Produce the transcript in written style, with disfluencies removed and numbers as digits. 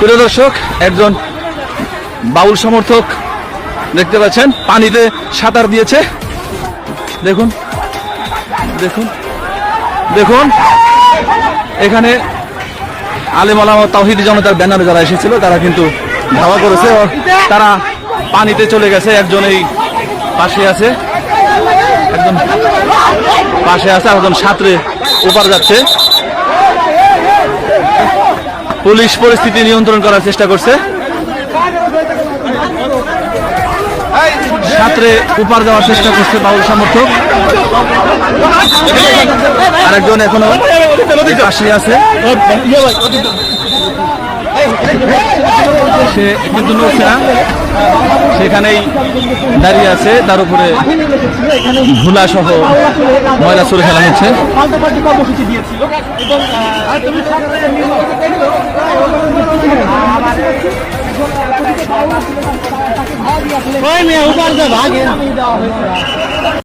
প্রিয় দর্শক, একজন বাউল সমর্থক দেখতে পাচ্ছেন পানিতে সাঁতার দিয়েছে। দেখুন দেখুন দেখুন, এখানে আলেম ওলামা তাওহীদি জনতার ব্যানারে যারা এসেছিল তারা কিন্তু ধাওয়া করেছে, তারা পানিতে চলে গেছে। একজন এই পাশে আছে, একজন পাশে আছে, একজন সাঁতরে ওপার যাচ্ছে। পুলিশ পরিস্থিতি নিয়ন্ত্রণ করার চেষ্টা করছে। সাঁতরে উপার যাওয়ার চেষ্টা করছে বাউল সমর্থক। আরেকজন এখনো পাশে আছে, সে কিন্তু নড়ছে না, সেখানেই দাঁড়িয়ে আছে। তার উপরে ধুলা সহ ময়লা ছুড়ে ফেলা হচ্ছে।